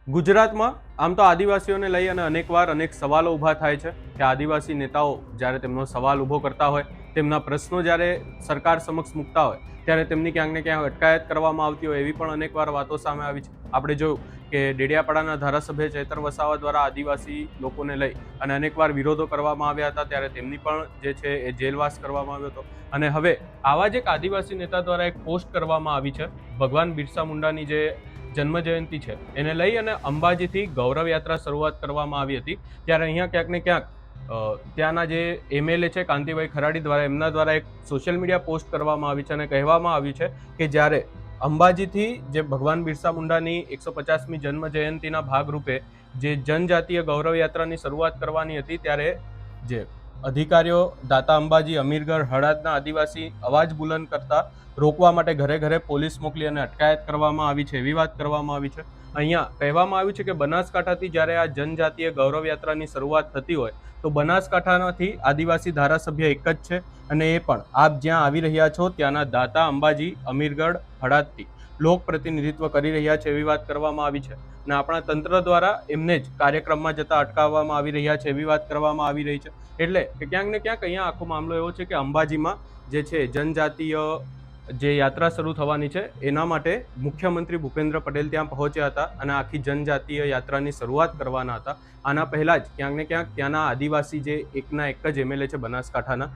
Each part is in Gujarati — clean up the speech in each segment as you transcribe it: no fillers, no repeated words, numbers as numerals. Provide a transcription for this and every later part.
ગુજરાતમાં આમ તો આદિવાસીઓને લઈ અને અનેકવાર અનેક સવાલો ઊભા થાય છે કે આદિવાસી નેતાઓ જ્યારે તેમનો સવાલ ઊભો કરતા હોય, તેમના પ્રશ્નો જ્યારે સરકાર સમક્ષ મૂકતા હોય ત્યારે તેમની ક્યાંક ને ક્યાંક અટકાયત કરવામાં આવતી હોય એવી પણ અનેકવાર વાતો સામે આવી છે. આપણે જોયું કે ડેડિયાપાડાના ધારાસભ્ય ચૈતર વસાવા દ્વારા આદિવાસી લોકોને લઈ અને અનેકવાર વિરોધો કરવામાં આવ્યા હતા, ત્યારે તેમની પણ જે છે એ જેલવાસ કરવામાં આવ્યો હતો. અને હવે આવા જ એક આદિવાસી નેતા દ્વારા એક પોસ્ટ કરવામાં આવી છે. ભગવાન બિરસા મુંડાની જે જન્મ જયંતિ છે એને લઈ અને અંબાજીથી ગૌરવ યાત્રા શરૂઆત કરવામાં આવી હતી. ત્યારે અહીંયા ક્યાંક ને ક્યાંક ત્યાંના જે MLA છે કાંતિભાઈ ખરાડી દ્વારા એમના દ્વારા એક સોશિયલ મીડિયા પોસ્ટ કરવામાં આવી છે અને કહેવામાં આવ્યું છે કે જ્યારે અંબાજીથી જે ભગવાન બિરસા મુંડાની 150મી જન્મ જયંતિના ભાગરૂપે જે જનજાતીય ગૌરવ યાત્રાની શરૂઆત કરવાની હતી, ત્યારે જે અધિકારીઓ દાતા અંબાજી, અમીરગઢ, હળાદના આદિવાસી અવાજ બુલંદ કરતા રોકવા માટે ઘરે ઘરે પોલીસ મોકલી અને અટકાયત કરવામાં આવી છે એવી વાત કરવામાં આવી છે. અહીંયા કહેવામાં આવ્યું છે કે બનાસકાંઠાથી જ્યારે આ જનજાતીય ગૌરવ યાત્રાની શરૂઆત થતી હોય તો બનાસકાંઠાથી આદિવાસી ધારાસભ્ય એક જ છે અને એ પણ આપ જ્યાં આવી રહ્યા છો ત્યાંના દાતા અંબાજી, અમીરગઢ, હળાદથી લોક પ્રતિનિધિત્વ કરી રહ્યા છે એવી વાત કરવામાં આવી છે. અને આપણા તંત્ર દ્વારા એમને જ કાર્યક્રમમાં જતા અટકાવવામાં આવી રહ્યા છે એવી વાત કરવામાં આવી રહી છે. એટલે કે ક્યાંક ને ક્યાંક અહીંયા આખો મામલો એવો છે કે અંબાજીમાં જે છે જનજાતીય જે યાત્રા શરૂ થવાની છે એના માટે મુખ્યમંત્રી ભૂપેન્દ્ર પટેલ ત્યાં પહોંચ્યા હતા અને આખી જનજાતીય યાત્રાની શરૂઆત કરવાના હતા. આના પહેલા જ ક્યાંક ને ક્યાંક ત્યાંના આદિવાસી જે એકના એક જ MLA છે બનાસકાંઠાના,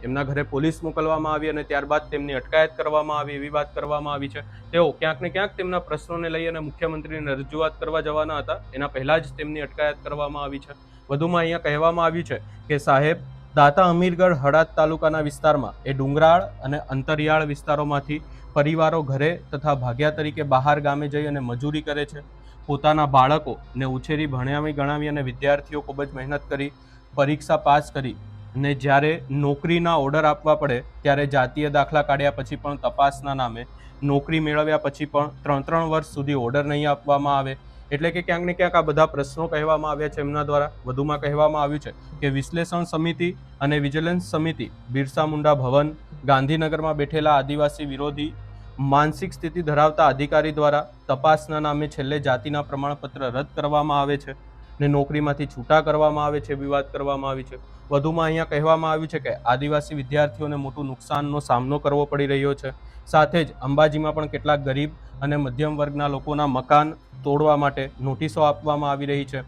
એમના ઘરે પોલીસ મોકલવામાં આવી અને ત્યારબાદ તેમની અટકાયત કરવામાં આવી એવી વાત કરવામાં આવી છે. તેઓ ક્યાંક ને ક્યાંક તેમના પ્રશ્નોને લઈ અને મુખ્યમંત્રીને રજૂઆત કરવા જવાના હતા, એના પહેલા જ તેમની અટકાયત કરવામાં આવી છે. વધુમાં અહીંયા કહેવામાં આવ્યું છે કે સાહેબ દાતા અમીરગઢ હળાદ તાલુકાના વિસ્તારમાં એ ડુંગરાળ અને અંતરિયાળ વિસ્તારોમાંથી પરિવારો ઘરે તથા ભાગ્યા તરીકે બહાર ગામે જઈ અને મજૂરી કરે છે. પોતાના બાળકોને ઉછેરી ભણ્યાવી ગણાવી અને વિદ્યાર્થીઓ ખૂબ જ મહેનત કરી પરીક્ષા પાસ કરી અને જ્યારે નોકરીના ઓર્ડર આપવા પડે ત્યારે જાતીય દાખલા કાઢ્યા પછી પણ તપાસના નામે નોકરી મેળવ્યા પછી પણ 3 વર્ષ સુધી ઓર્ડર નહીં આપવામાં આવે. એટલે કે ક્યાંક ને ક્યાંક આ બધા પ્રશ્નો કહેવામાં આવ્યા છે એમના દ્વારા. વધુમાં કહેવામાં આવ્યું છે કે વિશ્લેષણ સમિતિ અને વિજિલન્સ સમિતિ બિરસા મુંડા ભવન, ગાંધીનગરમાં બેઠેલા આદિવાસી વિરોધી માનસિક સ્થિતિ ધરાવતા અધિકારી દ્વારા તપાસના નામે છેલ્લે જાતિના પ્રમાણપત્ર રદ કરવામાં આવે છે ને નોકરીમાંથી છૂટા કરવામાં આવે છે એવી વાત કરવામાં આવી છે. વધુમાં અહીંયા કહેવામાં આવ્યું છે કે આદિવાસી વિદ્યાર્થીઓને મોટું નુકસાનનો સામનો કરવો પડી રહ્યો છે. સાથે જ અંબાજીમાં પણ કેટલાક ગરીબ અને મધ્યમ વર્ગના લોકોના મકાન તોડવા માટે નોટિસો આપવામાં આવી રહી છે.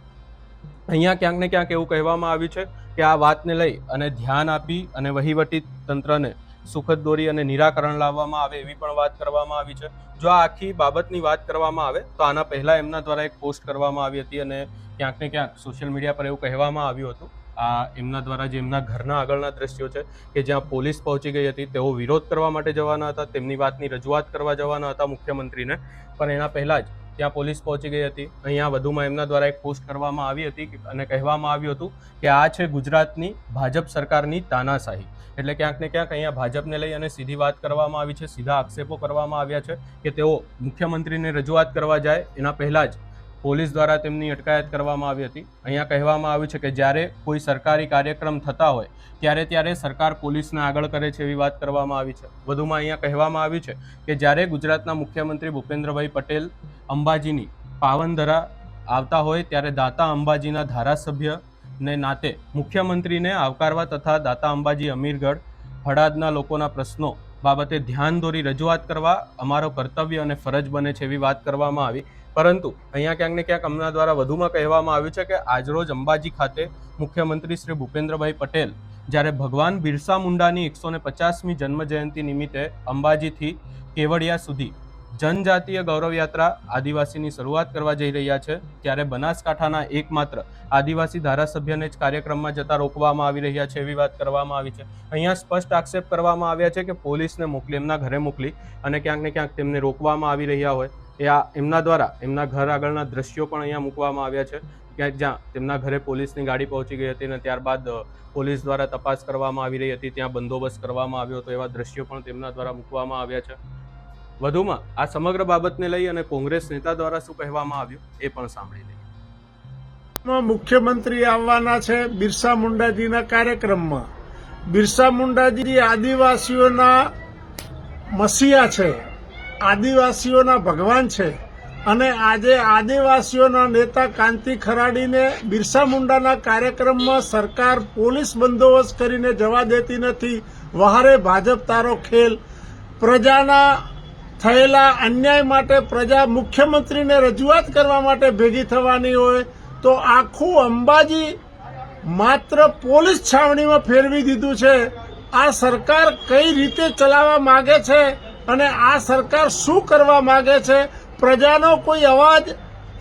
અહીંયા ક્યાંક ને ક્યાંક એવું કહેવામાં આવ્યું છે કે આ વાતને લઈ અને ધ્યાન આપી અને વહીવટી તંત્રને સુખદ દોરી અને નિરાકરણ લાવવામાં આવે એવી પણ વાત કરવામાં આવી છે. જો આ આખી બાબતની વાત કરવામાં આવે તો આના પહેલા એમના દ્વારા એક પોસ્ટ કરવામાં આવી હતી અને ક્યાંક ને ક્યાંક સોશિયલ મીડિયા પર એવું કહેવામાં આવ્યું હતું, આ એમના દ્વારા જે એમના ઘરના આગળના દ્રશ્યો છે કે જ્યાં પોલીસ પહોંચી ગઈ હતી, તેઓ વિરોધ કરવા માટે જવાના હતા, તેમની વાતની રજૂઆત કરવા જવાના હતા મુખ્યમંત્રીને, પણ એના પહેલા જ ત્યાં પોલીસ પહોંચી ગઈ હતી. અહીંયા વધુમાં એમના દ્વારા એક પોસ્ટ કરવામાં આવી હતી અને કહેવામાં આવ્યું હતું કે આ છે ગુજરાતની ભાજપ સરકારની તાનાશાહી. એટલે ક્યાંક ને ક્યાંક અહીંયા ભાજપને લઈ અને સીધી વાત કરવામાં આવી છે, સીધા આક્ષેપો કરવામાં આવ્યા છે કે તેઓ મુખ્યમંત્રીને રજૂઆત કરવા જાય એના પહેલા જ પોલીસ દ્વારા તેમની અટકાયત કરવામાં આવી હતી. અહીંયા કહેવામાં આવ્યું છે કે જ્યારે કોઈ સરકારી કાર્યક્રમ થતા હોય ત્યારે સરકાર પોલીસને આગળ કરે છે એવી વાત કરવામાં આવી છે. વધુમાં અહીંયા કહેવામાં આવ્યું છે કે જ્યારે ગુજરાતના મુખ્યમંત્રી ભૂપેન્દ્રભાઈ પટેલ અંબાજીની પાવનધરા આવતા હોય ત્યારે દાતા અંબાજીના ધારાસભ્યને નાતે મુખ્યમંત્રીને આવકારવા તથા દાતા અંબાજી, અમીરગઢ, હળાદના લોકોના પ્રશ્નો બાબતે ધ્યાન દોરી રજૂઆત કરવા અમારો કર્તવ્ય અને ફરજ બને છે એવી વાત કરવામાં આવી. પરંતુ અહીંયા ક્યાંક ને ક્યાંક અમના દ્વારા વધુમાં કહેવામાં આવ્યું છે કે આજરોજ અંબાજી ખાતે મુખ્યમંત્રી શ્રી ભૂપેન્દ્રભાઈ પટેલ જ્યારે ભગવાન બિરસા મુંડાની 150મી જન્મ જયંતિ નિમિત્તે અંબાજીથી કેવડિયા સુધી જનજાતીય ગૌરવ યાત્રા આદિવાસીની શરૂઆત કરવા જઈ રહ્યા છે, ત્યારે બનાસકાંઠાના એકમાત્ર આદિવાસી ધારાસભ્યને જ કાર્યક્રમમાં જતા રોકવામાં આવી રહ્યા છે એવી વાત કરવામાં આવી છે. અહીંયા સ્પષ્ટ આક્ષેપ કરવામાં આવ્યા છે કે પોલીસને મોકલી, એમના ઘરે મોકલી અને ક્યાંક ને ક્યાંક તેમને રોકવામાં આવી રહ્યા હોય. એમના દ્વારા એમના ઘર આગળના દ્રશ્યો પણ અહીંયા મૂકવામાં આવ્યા છે કે જ્યાં તેમના ઘરે પોલીસની ગાડી પહોંચી ગઈ હતી અને ત્યારબાદ પોલીસ દ્વારા તપાસ કરવામાં આવી રહી હતી, ત્યાં બંદોબસ્ત કરવામાં આવ્યો હતો, એવા દ્રશ્યો પણ તેમના દ્વારા મૂકવામાં આવ્યા છે. વધુમાં આ સમગ્ર બાબતને લઈ અને કોંગ્રેસ નેતા દ્વારા શું કહેવામાં આવ્યું એ પણ સાંભળી લઈએ. મુખ્યમંત્રી આવવાના છે બિરસા મુંડાજીના કાર્યક્રમમાં. બિરસા મુંડાજી આદિવાસીઓના મસીહા છે, આદિવાસીઓના ભગવાન છે, અને આજે આદિવાસીઓના નેતા કાંતિ ખરાડીને બિરસા મુંડાના કાર્યક્રમમાં સરકાર પોલીસ બંદોબસ્ત કરીને જવા દેતી નથી. વહારે ભાજપ તારો ખેલ. પ્રજાના થયેલા અન્યાય માટે પ્રજા મુખ્યમંત્રીને રજૂઆત કરવા માટે ભેગી થવાની હોય તો આખું અંબાજી માત્ર પોલીસ છાવણીમાં ફેરવી દીધું છે. આ સરકાર કઈ રીતે ચલાવવા માંગે છે અને આ સરકાર શું કરવા માંગે છે? પ્રજાનો કોઈ અવાજ,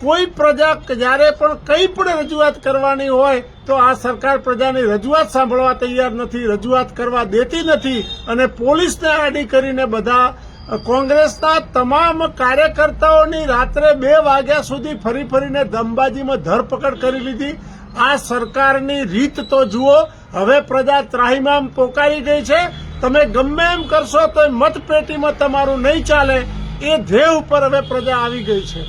કોઈ પ્રજા જ્યારે પણ કંઈ પણ રજૂઆત કરવાની હોય તો આ સરકાર પ્રજાની રજૂઆત સાંભળવા તૈયાર નથી, રજૂઆત કરવા દેતી નથી અને પોલીસને આડી કરીને બધા કોંગ્રેસના તમામ કાર્યકર્તાઓની રાત્રે 2 વાગ્યા સુધી ફરી ફરીને અંબાજીમાં ધરપકડ કરી લીધી. આ સરકારની રીત તો જુઓ. હવે પ્રજા ત્રાહિમામ પોકારી ગઈ છે. તમે ગમે એમ કરશો તો મતપેટીમાં તમારું નહીં ચાલે, એ ધ્યેય ઉપર હવે પ્રજા આવી ગઈ છે.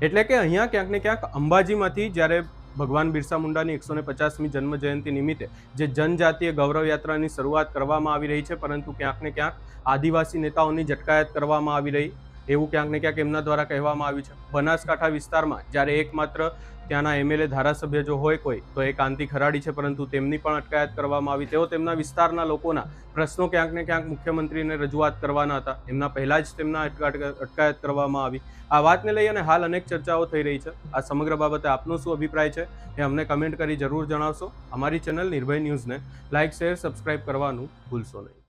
એટલે કે અહીંયા ક્યાંક ને ક્યાંક અંબાજીમાંથી જ્યારે ભગવાન બિરસા મુંડાની 150મી જન્મ જયંતિ નિમિત્તે જે જનજાતીય ગૌરવ યાત્રાની શરૂઆત કરવામાં આવી રહી છે, પરંતુ ક્યાંક ને ક્યાંક આદિવાસી નેતાઓની ઝટકાયત કરવામાં આવી રહી એવું ક્યાંક ને ક્યાંક એમના દ્વારા કહેવામાં આવ્યું છે. બનાસકાંઠા વિસ્તારમાં જ્યારે એકમાત્ર ત્યાંના એમએલએ ધારાસભ્ય જો હોય કોઈ તો એ કાંતિ ખરાડી છે, પરંતુ તેમની પણ અટકાયત કરવામાં આવી. તેઓ તેમના વિસ્તારના લોકોના પ્રશ્નો ક્યાંક ને ક્યાંક મુખ્યમંત્રીને રજૂઆત કરવાના હતા, એમના પહેલા જ તેમના અટકાયત કરવામાં આવી. આ વાતને લઈ અને હાલ અનેક ચર્ચાઓ થઈ રહી છે. આ સમગ્ર બાબતે આપનો શું અભિપ્રાય છે એ અમને કમેન્ટ કરી જરૂર જણાવશો. અમારી ચેનલ નિર્ભય ન્યૂઝને લાઇક, શેર, સબસ્ક્રાઇબ કરવાનું ભૂલશો નહીં.